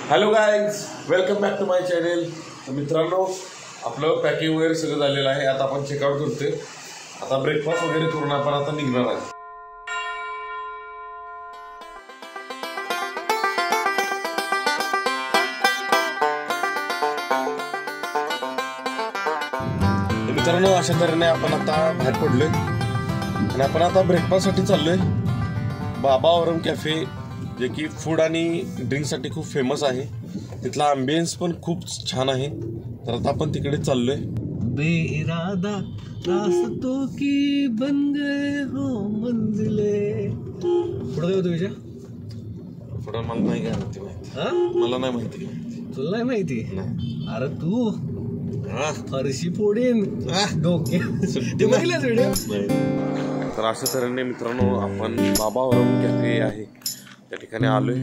Hello guys, welcome back to my channel. तर मित्रांनो, आपलं पॅकिंग वगैरे सगळं झालेलं आहे. आता आपण चेकआउट करतोय. आता ब्रेकफास्ट वगैरे करून आपण आता निघणार आहे. मित्रांनो, अशा तऱ्हेने आपण आता बाहेर पडलोय आणि आपण आता ब्रेकफास्टसाठी चाललोय. बाबा औरम कॅफे, जे की फूड आणि ड्रिंकसाठी खूप फेमस आहे. तिथला अँबियन्स पण खूप छान आहे. तर आता आपण तिकडे चाललोय. बेइरादा रास्तों की बन गए हो मंजिले. पुढे काय होतं विजय? पुढे मला नाही काय माहिती. मला नाही माहिती. तुला नाही माहिती? अरे तू फरशी फोडीन डोके. तर अशा तऱ्हेने मित्रांनो, आपण बाबा औरम कॅफे आहे त्या ठिकाणी आलोय.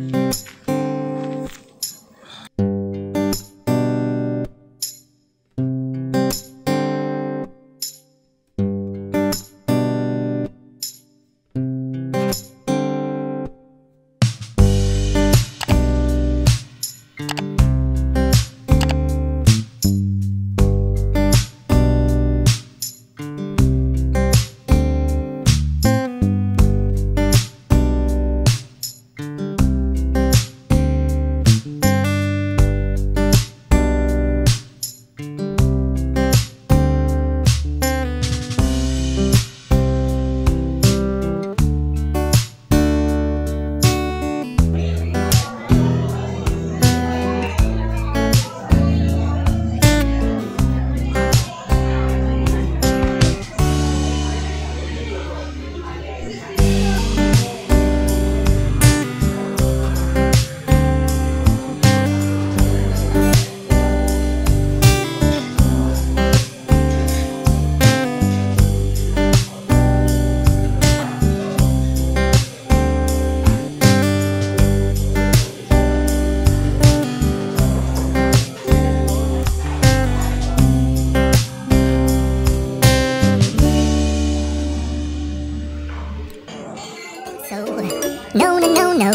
No, no, no, no,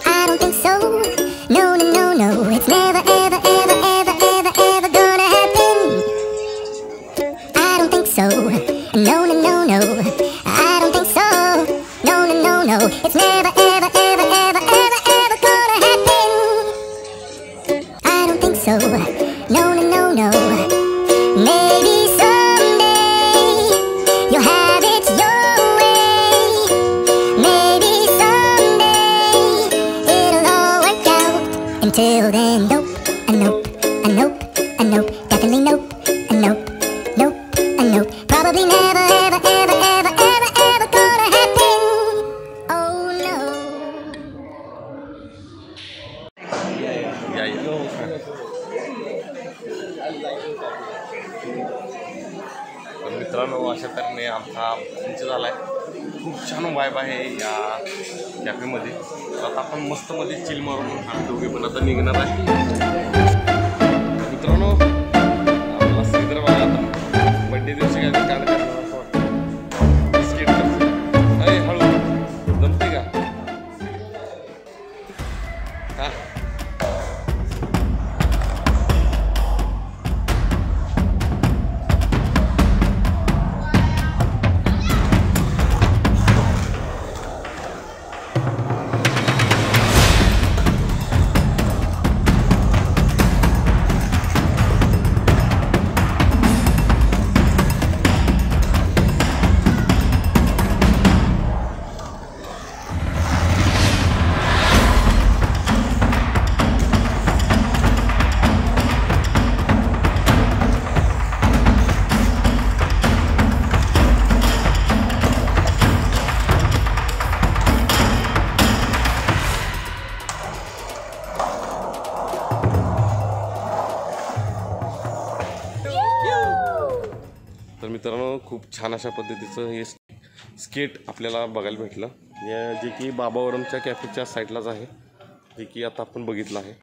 I don't think so. No, no, no, no, it's never, ever, ever, ever, ever, ever gonna happen. I don't think so. No, no, no, no, I don't think so. No, no, no, no, it's never, ever, ever, ever, ever, ever gonna happen. I don't think so. No, no, no, no. Maybe someday you'll have it your way. Maybe until then, nope, a nope, a nope, a nope, definitely nope, a nope, nope, a nope, probably never, ever, ever, ever, ever, ever gonna happen. Oh no. मित्रांनो, अशा तऱ्हेने आमचा lunch झालाय. खूप छान vibe आहे या कॅफेमध्ये. आता आपण मस्त मध्ये चिल मारून आम्ही दोघे पण आता निघणार आहे. मित्रांनो, आम्हाला श्रीधर बघा आता बड्डे दिवशी काय कांड करणार असं वाटतं. बिस्किट अरे हळू जमते का? हा तर मित्रांनो, खूप छान अशा पद्धतीचं हे स्केट आपल्याला बघायला भेटलं. जे की बाबा औरमच्या कॅफेच्या साईडलाच आहे, जे की आता आपण बघितलं आहे.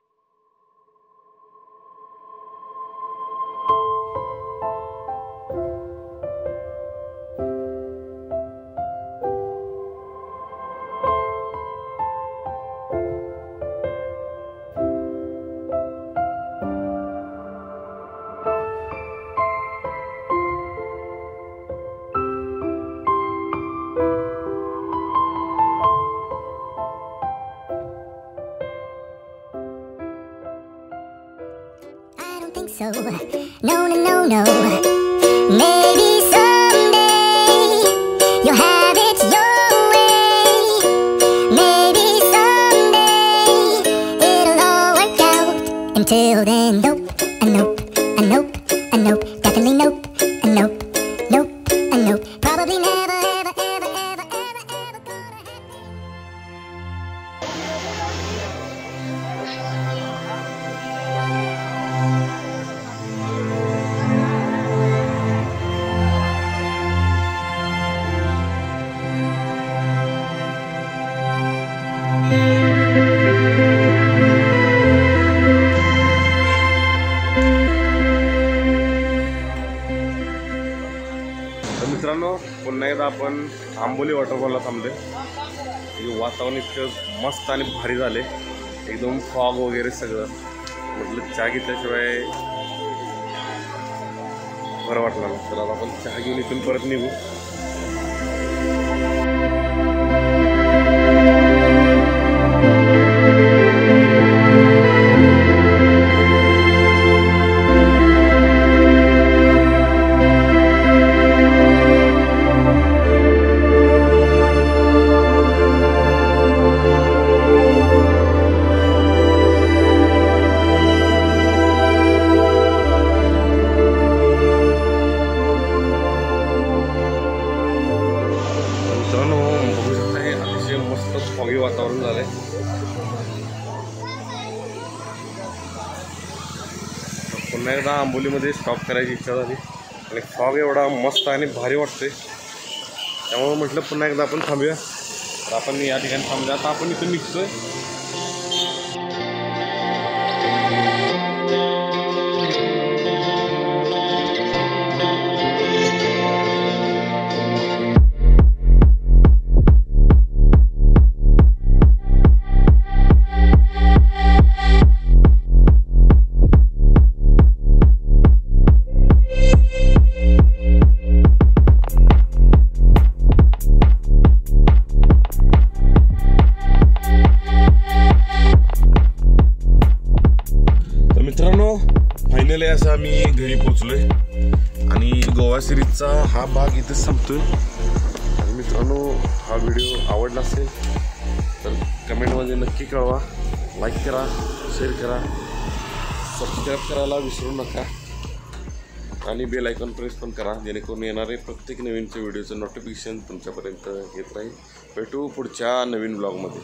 think so. No, no, no, no. Maybe someday you'll have it your way. Maybe someday it'll all work out. Until then, nope, a nope, a nope, a nope. Definitely nope, a nope, nope, a nope. Probably never, ever, ever, ever, ever, ever gonna happen. तर मित्रांनो, पुन्हा एकदा आपण आंबोली वॉटरफॉलला थांबले. वातावरण इतकं मस्त आणि भारी झाले, एकदम फॉग वगैरे सगळं. म्हटलं चहा घेतल्याशिवाय बरं वाटलं ना. तर आता आपण चहा घेऊन इथून परत निघू. मित्रांनो, बघू शकता हे अतिशय मस्त फॉगी वातावरण झालंय. पुन्हा एकदा आंबोलीमध्ये स्टॉप करायची इच्छा झाली आणि फॉग एवढा मस्त आणि भारी वाटतोय, त्यामुळे म्हटलं पुन्हा एकदा आपण थांबूया. तर आपण या ठिकाणी थांबूया. आता आपण इथून निघतोय. मित्रांनो, फायनली असं आम्ही घरी पोचलोय आणि गोवा सिरीजचा हा भाग इथेच संपतोय. आणि मित्रांनो, हा व्हिडिओ आवडला असेल तर कमेंटमध्ये नक्की कळवा. लाईक करा, शेअर करा, सबस्क्राईब करायला विसरू नका आणि बेल आयकॉन प्रेस पण करा, जेणेकरून येणारे प्रत्येक नवीनच्या व्हिडिओचं नोटिफिकेशन तुमच्यापर्यंत येत राहील. भेटू पुढच्या नवीन ब्लॉगमध्ये.